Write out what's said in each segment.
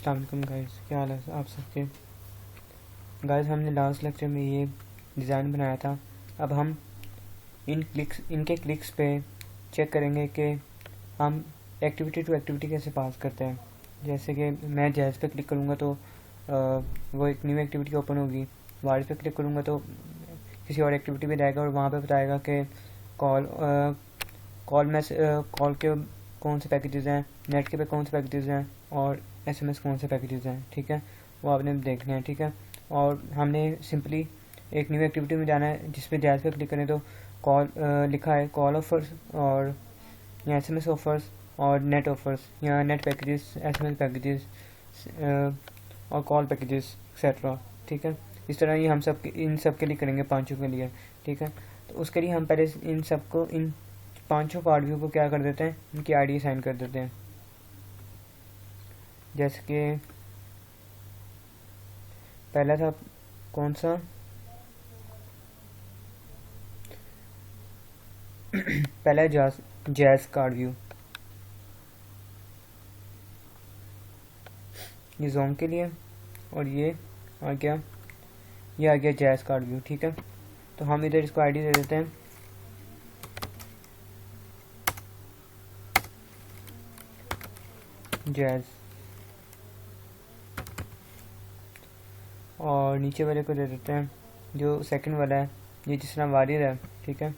अस्सलाम वालेकुम गाइस, क्या हाल है आप सबके। गाइस हमने लास्ट लेक्चर में ये डिज़ाइन बनाया था। अब हम इनके क्लिक्स पे चेक करेंगे कि हम एक्टिविटी टू एक्टिविटी कैसे पास करते हैं। जैसे कि मैं जैज़ पे क्लिक करूँगा तो वो एक न्यू एक्टिविटी ओपन होगी। वारिस पे क्लिक करूँगा तो किसी और एक्टिविटी पे जाएगा और वहाँ पे बताएगा कि कॉल के कौन से पैकेजेस हैं, नेट के पे कौन से पैकेजेस हैं और एसएमएस कौन से पैकेजेस हैं। ठीक है, वो आपने देखने हैं। ठीक है, और हमने सिंपली एक न्यू एक्टिविटी में जाना है जिस पे जैज़ पे क्लिक करें तो कॉल लिखा है कॉल ऑफर्स और या एसएमएस ऑफर्स और नेट ऑफर्स या नेट पैकेजेस, एसएमएस पैकेजेस और कॉल पैकेजेस एक्सेट्रा। ठीक है, इस तरह ही हम सब इन सब के लिए करेंगे, पाँचों के लिए। ठीक है, तो उसके लिए हम पहले इन पांचों पार्ट व्यू को क्या कर देते हैं, इनकी आईडी असाइन कर देते हैं। जैसे कि पहला था कौन सा पहला जैज़ कार्ड व्यू, ये जोन के लिए, और ये आ गया जैज़ कार्ड व्यू। ठीक है, तो हम इधर इसको आईडी दे देते हैं जैज़, और नीचे वाले को दे देते हैं जो सेकंड वाला है, ये जिस तरह वारिद है। ठीक है,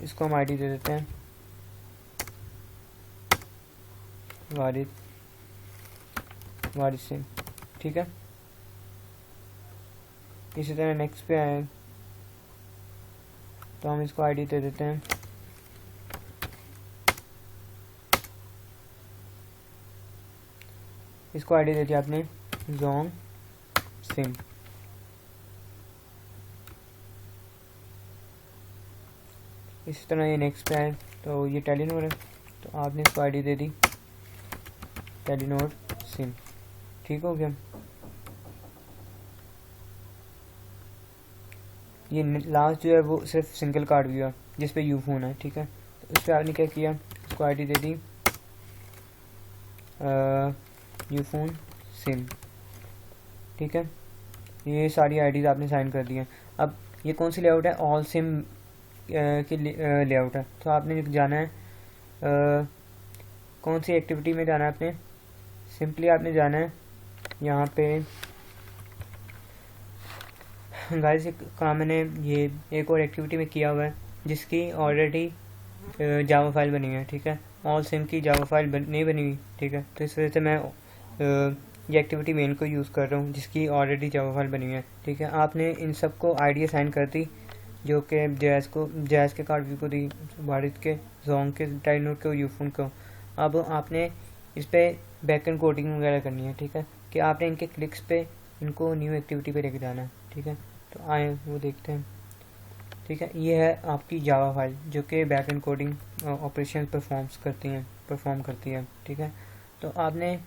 इसको हम आईडी दे देते हैं वारिद सिंह। ठीक है, इसी तरह नेक्स्ट पे आए तो हम इसको आईडी दे देते हैं इसको आईडी दे दिया आपने जोंग सिंह। इसी तरह ये नेक्स्ट पे आए तो ये टेलीनोर है तो आपने इसको आईडी दे दी टेलीनोर सिम। ठीक हो गया। ये लास्ट जो है वो सिर्फ सिंगल कार्ड व्यू है जिस पे यू फोन है। ठीक है, तो इस पर आपने क्या किया, इसको ID they the you phone SIM. ठीक है, ये सारी आईडीज आपने साइन कर दी हैं। अब ये कौन सी लेआउट है, ऑल सिम की लेआउट है। तो आपने जाना है कौन सी एक्टिविटी में जाना है, आपने सिंपली आपने जाना है यहाँ पे। गाइस एक काम मैंने ये एक और एक्टिविटी में किया हुआ है जिसकी ऑलरेडी जावा फाइल बनी है। ठीक है, ऑल सिम की जावा फाइल नहीं बनी हुई। ठीक है, तो इस वजह से मैं ये एक्टिविटी मेन को यूज़ कर रहा हूँ जिसकी ऑलरेडी जावा फाइल बनी हुई है। ठीक है, आपने इन सबको आईडी असाइन कर दी जो कि जैज़ के कार्ड व्यू को दी, भारत के जोंग के, टेलीनोर के और यूफोन को। अब आपने इस पर बैकएंड कोडिंग वगैरह करनी है। ठीक है, कि आपने इनके क्लिक्स पे इनको न्यू एक्टिविटी पे लेके जाना है। ठीक है, तो आए वो देखते हैं। ठीक है, ये है आपकी जावा फाइल जो कि बैकएंड कोडिंग ऑपरेशन परफॉर्म करती है। ठीक है, तो आपने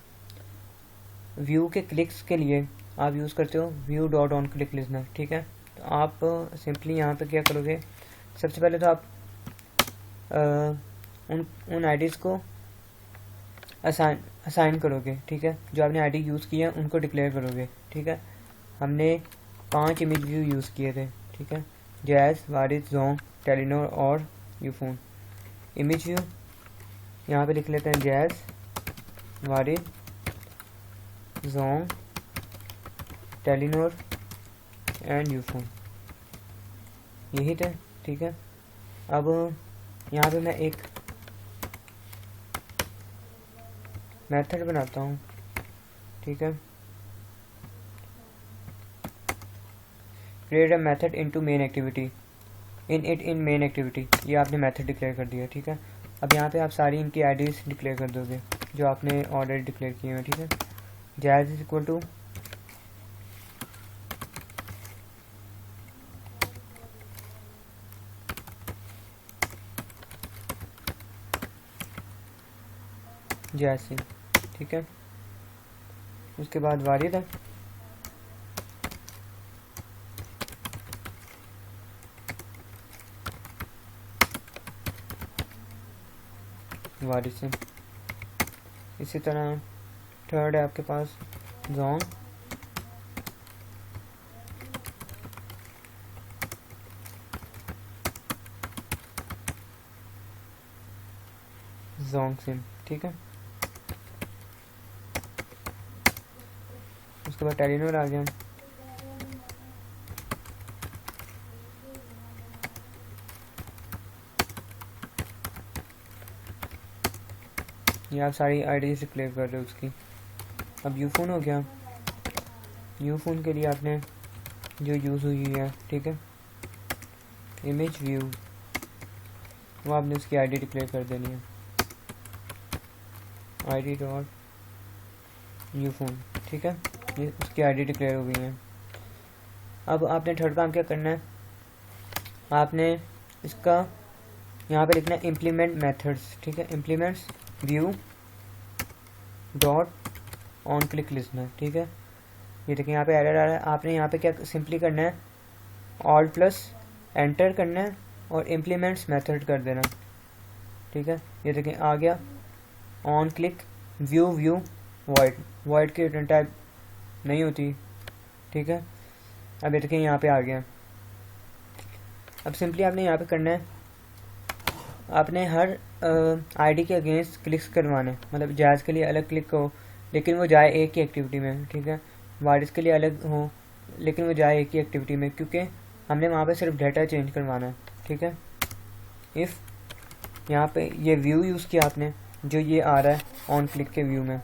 व्यू के क्लिक्स के लिए आप यूज़ करते हो view dot on click Lesnar. ठीक है, तो आप सिंपली यहाँ पे क्या करोगे, सबसे पहले तो आप उन आईडीज़ को असाइन करोगे। ठीक है, जो आपने आईडी यूज़ किया उनको डिक्लेयर करोगे। ठीक है, हमने 5 इमेज व्यू यूज़ किए थे। ठीक है, जैज़, वारिस, जोंग, टेलीनोर और यूफोन। इमेज व्यू यहाँ पे लिख लेते हैं jazz, Waris, Jong, Telenor and Ufone, यही थे। ठीक है, अब यहाँ पे मैं एक मेथड बनाता हूँ। ठीक है, create a method into main activity in main activity, ये आपने मेथड डिक्लेयर कर दिया। ठीक है, अब यहाँ पे आप सारी इनकी आईडीज डिक्लेयर कर दोगे जो आपने ऑलरेडी डिक्लेयर किए हैं। ठीक है, Jaz is equal to Jaz Singh. ठीक है, उसके बाद वारिद है, वारिस सिंह। इसी तरह थर्ड है आपके पास जोंग, जोंग सिम, ठीक है। उसके बाद टेलीनॉर आ गया। ये आप सारी आईडी से क्लियर कर रहे हो उसकी। अब यूफोन हो गया। यूफोन के लिए आपने जो यूज़ हुई है, ठीक है, इमेज व्यू, वो आपने उसकी आईडी डिक्लेयर कर देनी है, आईडी डॉट यूफोन, ठीक है। ये उसकी आईडी डिक्लेयर हो गई है। अब आपने थर्ड काम क्या करना है, आपने इसका यहाँ पे लिखना है इम्प्लीमेंट मेथड्स, ठीक है, implements view dot on click listener, ठीक है। ये देखिए यहाँ पे एरर आ रहा है। आपने यहाँ पे क्या सिंपली करना है, ऑल्ट प्लस एंटर करना है और इम्प्लीमेंट्स मेथड कर देना, ठीक है। ये देखिए आ गया ऑन क्लिक व्यू वाइड की रिटर्न टाइप नहीं होती, ठीक है। अब ये देखिए यहाँ पे आ गया। अब सिंपली आपने यहाँ पे करना है, आपने हर आईडी के अगेंस्ट क्लिक्स करवाने, मतलब जायज़ के लिए अलग क्लिक हो लेकिन वो जाए एक ही एक्टिविटी में, ठीक है। वारिस के लिए अलग हो लेकिन वो जाए एक ही एक्टिविटी में, क्योंकि हमने वहाँ पे सिर्फ डाटा चेंज करवाना है, ठीक है। इफ़ यहाँ पे ये व्यू यूज़ किया आपने, जो ये आ रहा है ऑन क्लिक के व्यू में,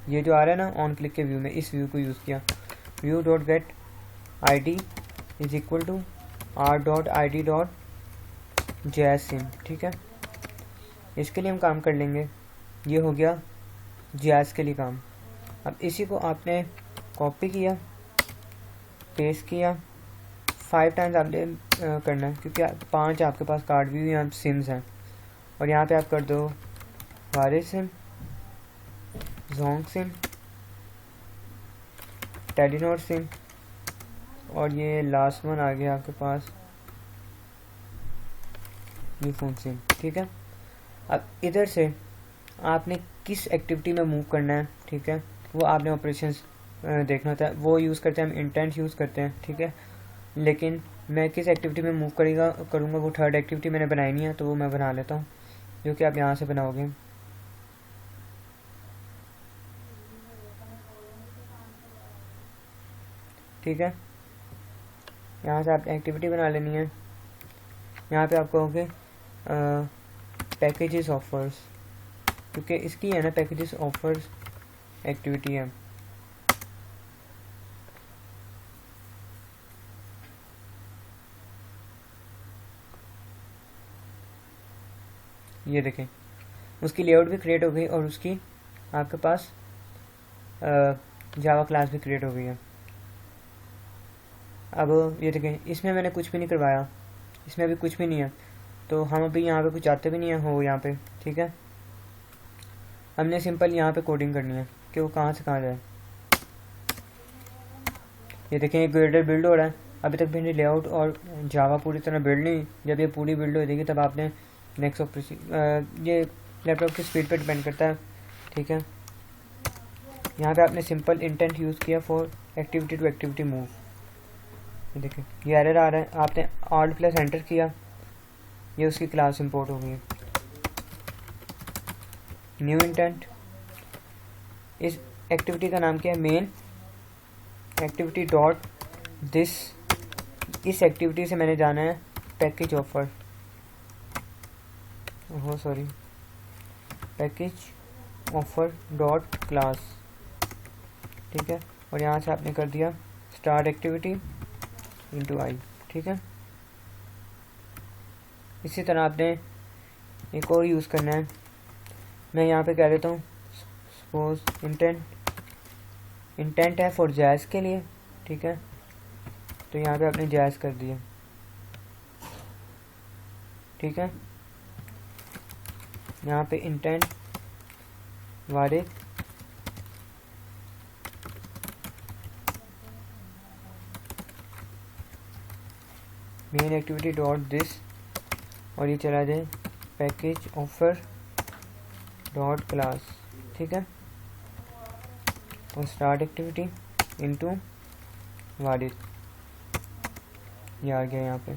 ये जो आ रहा है ना ऑन क्लिक के व्यू में, इस व्यू को यूज़ किया, view dot get I D is equal to R dot I D dot जैसिम, ठीक है। इसके लिए हम काम कर लेंगे, ये हो गया जैज़ के लिए काम। अब इसी को आपने कॉपी किया, पेस्ट किया, 5 टाइम्स आपने करना है, क्योंकि 5 आपके पास कार्ड भी यहाँ सिम्स हैं। और यहाँ पे आप कर दो Warid sim, Zong sim, Telenor sim, और ये लास्ट वन आ गया आपके पास यूफोन सिम, ठीक है। अब इधर से आपने किस एक्टिविटी में मूव करना है, ठीक है, वो आपने ऑपरेशंस देखना होता है। वो यूज़ करते हैं हम, इंटेंट यूज़ करते हैं, ठीक है। लेकिन मैं किस एक्टिविटी में मूव करूँगा वो थर्ड एक्टिविटी मैंने बनाई नहीं है, तो वो मैं बना लेता हूँ, जो कि आप यहाँ से बनाओगे। ठीक है, यहाँ से आप एक्टिविटी बना लेनी है। यहाँ पे आप कहोगे पैकेजेस ऑफर्स, क्योंकि इसकी है ना पैकेजेस ऑफर्स एक्टिविटी है। ये देखें उसकी लेआउट भी क्रिएट हो गई और उसकी आपके पास जावा क्लास भी क्रिएट हो गई है। अब ये देखें इसमें मैंने कुछ भी नहीं करवाया, इसमें अभी कुछ भी नहीं है, तो हम अभी यहाँ पे कुछ आते भी नहीं है हो यहाँ पे, ठीक है। हमने सिंपल यहाँ पे कोडिंग करनी है कि वो कहाँ से कहाँ जाए। ये देखें एक ग्रेडर बिल्ड हो रहा है, अभी तक भी लेआउट और जावा पूरी तरह बिल्ड नहीं। जब ये पूरी बिल्ड हो जाएगी तब आपने नेक्स्ट ऑपरेशन, ये लैपटॉप की स्पीड पे डिपेंड करता है, ठीक है। यहाँ पे आपने सिंपल इंटेंट यूज़ किया for activity to activity move. ये देखिए ये एरर आ रहा है, आपने ऑल्ट प्लस एंटर किया, ये उसकी क्लास इंपोर्ट हो गई है। न्यू इंटेंट, इस एक्टिविटी का नाम क्या है, मेन एक्टिविटी डॉट दिस। इस एक्टिविटी से मैंने जाना है पैकेज ऑफर, हो sorry package offer dot class, ठीक है। और यहाँ से आपने कर दिया स्टार्ट एक्टिविटी इंटू आई, ठीक है। इसी तरह आपने एक और यूज़ करना है, मैं यहाँ पे कह देता हूँ सपोज इंटेंट है फॉर जैज़ के लिए, ठीक है। तो यहाँ पे आपने जैज़ कर दिया, ठीक है। यहाँ पे intent Waris main activity dot this, और ये चला जाए पैकेज ऑफर डॉट क्लास, ठीक है। और स्टार्ट एक्टिविटी इनटू वारिस, ये आ गया यहाँ पे।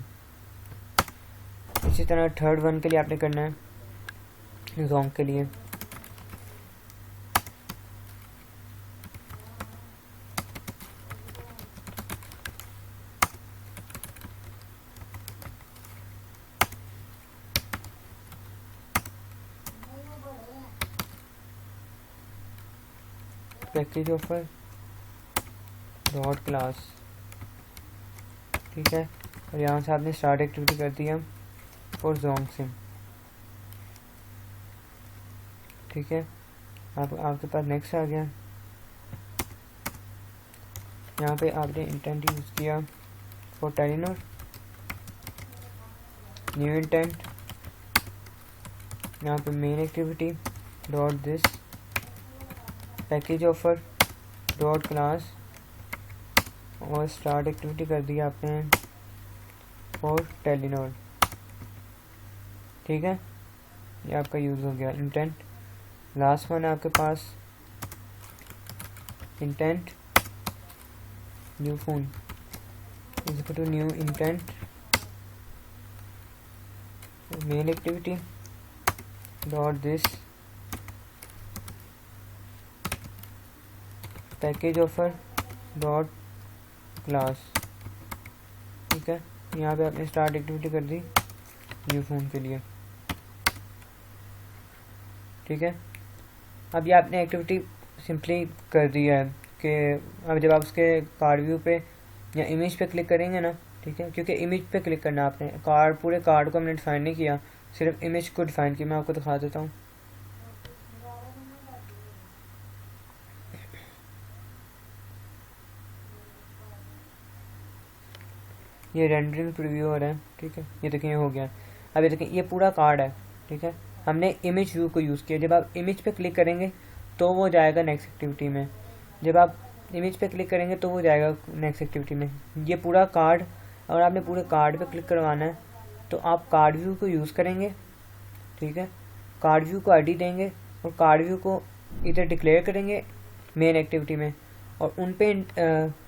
इसी तरह थर्ड वन के लिए आपने करना है जोंग के लिए। पैकेज ऑफर डॉट क्लास, ठीक है। और यहाँ से आपने स्टार्ट एक्टिविटी कर दिया फॉर जोंग सिम, ठीक है। आपके पास नेक्स्ट आ गया। यहाँ पे आपने इंटेंट यूज़ किया फॉर टेलीनॉर, न्यू इंटेंट, यहाँ पे main activity dot this package offer dot class, और स्टार्ट एक्टिविटी कर दिया आपने फॉर टेलीनॉर, ठीक है। ये आपका यूज़ हो गया इंटेंट। लास्ट वन है आपके पास intent new phone is equal to new intent main activity dot this package offer dot class, ठीक है। यहाँ पे आपने स्टार्ट एक्टिविटी कर दी न्यू फोन के लिए, ठीक है। अब ये आपने एक्टिविटी सिंपली कर दी है कि अब जब आप उसके कार्ड व्यू पे या इमेज पे क्लिक करेंगे ना, ठीक है, क्योंकि इमेज पे क्लिक करना आपने, कार्ड पूरे कार्ड को हमने डिफाइन नहीं किया, सिर्फ इमेज को डिफाइन किया। मैं आपको दिखा देता हूँ। ये रेंडरिंग प्रीव्यू हो रहा है, ठीक है। ये देखिए हो गया। अब ये देखिए ये पूरा कार्ड है, ठीक है। हमने इमेज व्यू को यूज़ किया। जब आप इमेज पे क्लिक करेंगे तो वो जाएगा नेक्स्ट एक्टिविटी में, जब आप इमेज पे क्लिक करेंगे तो वो जाएगा नेक्स्ट एक्टिविटी में। ये पूरा कार्ड, अगर आपने पूरे कार्ड पे क्लिक करवाना है तो आप कार्ड व्यू को यूज़ करेंगे, ठीक है। कार्ड व्यू को आईडी देंगे और कार्ड व्यू को इधर डिक्लेयर करेंगे मेन एक्टिविटी में, और उन पे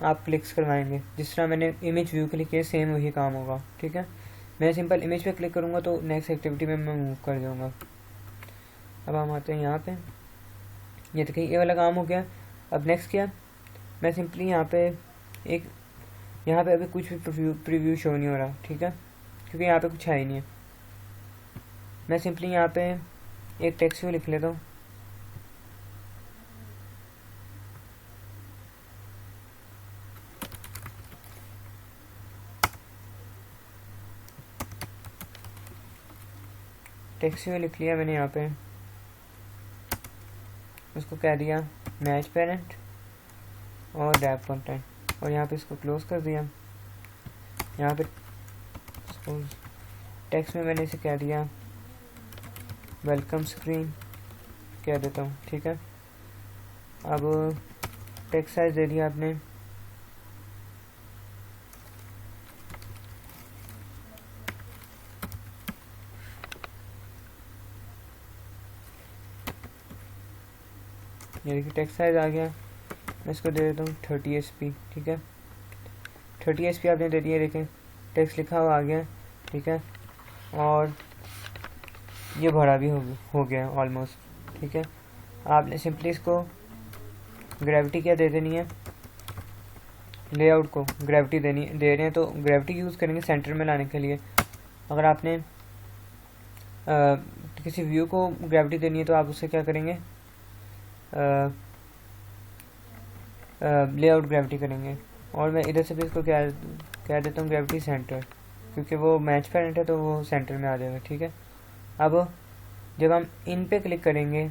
आप क्लिक्स करवाएंगे जिस तरह मैंने इमेज व्यू के लिए किया, सेम वही काम होगा, ठीक है। मैं सिंपल इमेज पे क्लिक करूँगा तो नेक्स्ट एक्टिविटी में मैं मूव कर जाऊँगा। अब हम आते हैं यहाँ पे, ये देखिए ये वाला काम हो गया। अब नेक्स्ट क्या, मैं सिंपली यहाँ पे अभी कुछ भी प्रीव्यू शो नहीं हो रहा, ठीक है, क्योंकि यहाँ पे कुछ है ही नहीं है। मैं सिंपली यहाँ पे एक टेक्स्ट भी लिख लेता हूँ। टेक्स्ट में लिख लिया मैंने यहाँ पे, उसको कह दिया मैच पेरेंट और डैप कंटेंट, और यहाँ पे इसको क्लोज कर दिया। यहाँ पे टेक्स्ट में मैंने इसे कह दिया वेलकम स्क्रीन कह देता हूँ, ठीक है। अब टेक्स्ट साइज दे दिया आपने, ये देखिए टेक्स्ट साइज आ गया। मैं इसको दे देता हूँ 30 SP, ठीक है। 30 SP आपने दे दिया, देखें टेक्स्ट लिखा हुआ आ गया, ठीक है। और ये भरा भी हो गया ऑलमोस्ट, ठीक है। आपने सिंपली इसको ग्रेविटी क्या दे देनी है, लेआउट को ग्रेविटी दे रहे हैं तो ग्रेविटी यूज़ करेंगे सेंटर में लाने के लिए। अगर आपने किसी व्यू को ग्रेविटी देनी है तो आप उससे क्या करेंगे, लेआउट ग्रेविटी करेंगे। और मैं इधर से भी इसको क्या कह देता हूँ ग्रेविटी सेंटर, क्योंकि वो मैच पेरेंट है तो वो सेंटर में आ जाएगा, ठीक है। अब जब हम इन पे क्लिक करेंगे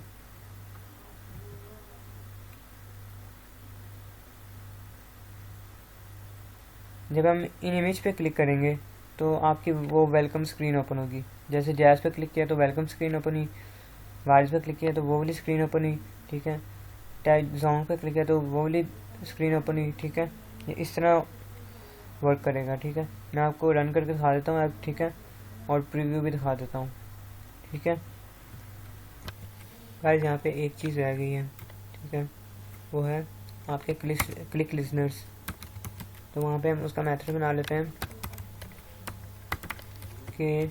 जब हम इन इमेज पे क्लिक करेंगे तो आपकी वो वेलकम स्क्रीन ओपन होगी। जैसे जैज़ पे क्लिक किया तो वेलकम स्क्रीन ओपन हुई, वारिस पे क्लिक किया तो वो वाली स्क्रीन ओपन हुई, ठीक है। जोंग पे क्लिक किया तो वो वाली स्क्रीन ओपन हुई, ठीक है। ये इस तरह वर्क करेगा, ठीक है। मैं आपको रन करके दिखा देता हूँ, ठीक है, और प्रीव्यू भी दिखा देता हूँ, ठीक है। गाइस यहाँ पे एक चीज़ रह गई है, ठीक है, वो है आपके क्लिक लिसनर्स, तो वहाँ पे हम उसका मेथड बना लेते हैं कि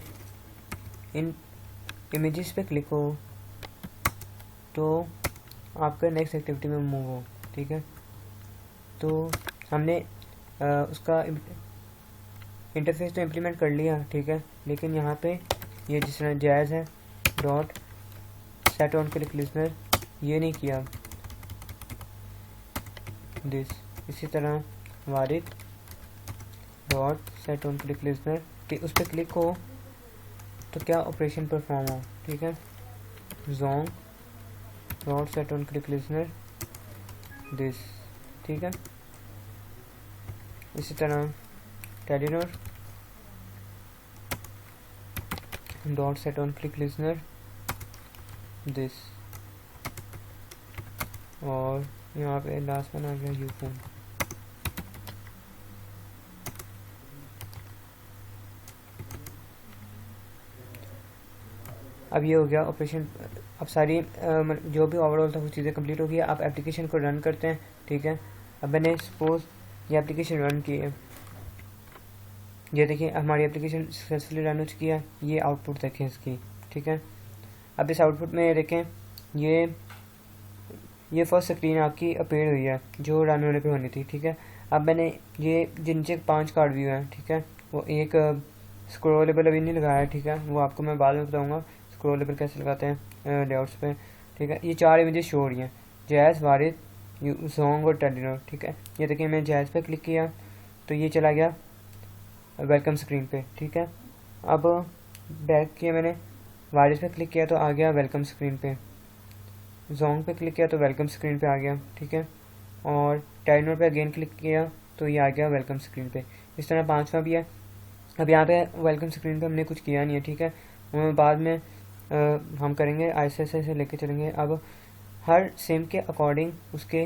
इन इमेजेस पे क्लिक हो तो आपका नेक्स्ट एक्टिविटी में मूव हो। ठीक है, तो हमने उसका इंटरफेस तो इम्प्लीमेंट कर लिया। ठीक है, लेकिन यहाँ पे ये जिस तरह जैज़ है dot set on click listener ये नहीं किया दिस। इसी तरह वारिद dot set on click listener कि उस पर क्लिक हो तो क्या ऑपरेशन परफॉर्म हो। ठीक है, Jong dot set on click listener this. ठीक है, इसी तरह Telenor dot set on click listener this, और यहाँ पे लास्ट वन आ गया यू फोन। अब ये हो गया ऑपरेशन। अब सारी जो भी ओवरऑल था वो चीज़ें कंप्लीट हो गई। अब एप्लीकेशन को रन करते हैं। ठीक है, अब मैंने सपोज ये एप्लीकेशन रन की है, ये देखिए हमारी एप्लीकेशन सक्सेसफुली रन हो चुकी है। ये आउटपुट देखें इसकी। ठीक है, अब इस आउटपुट में देखें ये फर्स्ट स्क्रीन आपकी अपीयर हुई है जो रन होने पे होनी थी। ठीक है, अब मैंने ये जिनसे 5 कार्ड व्यू हैं, ठीक है, वो एक स्क्रोलेबल अभी नहीं लगाया है। ठीक है, वो आपको मैं बाद में बताऊंगा स्क्रोलेबल कैसे लगाते हैं लेआउट्स पे। ठीक है, ये 4 इमेजेस शो हो रही हैं, जैज़, वारिद, सॉन्ग और टेलीनोर। ठीक है, ये देखिए मैं जैज़ पे क्लिक किया तो ये चला गया वेलकम स्क्रीन पे। ठीक है, अब बैक किया मैंने, वारिस पे क्लिक किया तो आ गया वेलकम स्क्रीन पे, जोंग पे क्लिक किया तो वेलकम स्क्रीन पे आ गया। ठीक है, और टेलीनोर पे अगेन क्लिक किया तो ये आ गया वेलकम स्क्रीन पे। इस तरह 5वां भी है। अब यहाँ पे वेलकम स्क्रीन पे हमने कुछ किया नहीं है। ठीक है, बाद में हम करेंगे, ऐसे ऐसे लेके चलेंगे। अब हर सिम के अकॉर्डिंग उसके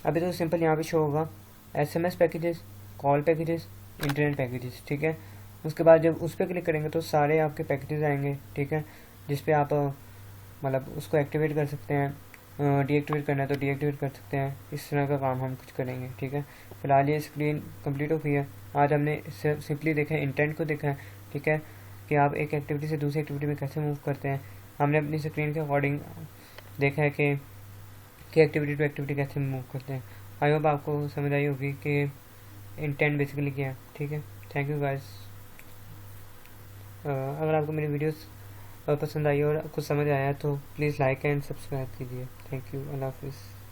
अभी तो सिंपल यहाँ पे शो होगा SMS packages, call packages, internet packages. ठीक है, उसके बाद जब उस पर क्लिक करेंगे तो सारे आपके पैकेजेस आएंगे। ठीक है, जिस पे आप मतलब उसको एक्टिवेट कर सकते हैं, डीएक्टिवेट करना है तो डीएक्टिवेट कर सकते हैं। इस तरह का काम हम कुछ करेंगे। ठीक है, फिलहाल ये स्क्रीन कंप्लीट हो गई है। आज हमने सिंपली देखा है, इंटेंट को देखा है। ठीक है, कि आप एक एक्टिविटी से दूसरी एक्टिविटी में कैसे मूव करते हैं। हमने अपनी स्क्रीन के अकॉर्डिंग देखा है कि एक्टिविटी टू एक्टिविटी कैसे मूव करते हैं। आई होप आपको समझ आई होगी कि इंटेंट बेसिकली क्या है। ठीक है, थैंक यू गाइस। अगर आपको मेरी वीडियोस पसंद आई और कुछ समझ आया तो प्लीज़ लाइक एंड सब्सक्राइब कीजिए। थैंक यू, अल्लाह हाफिज़।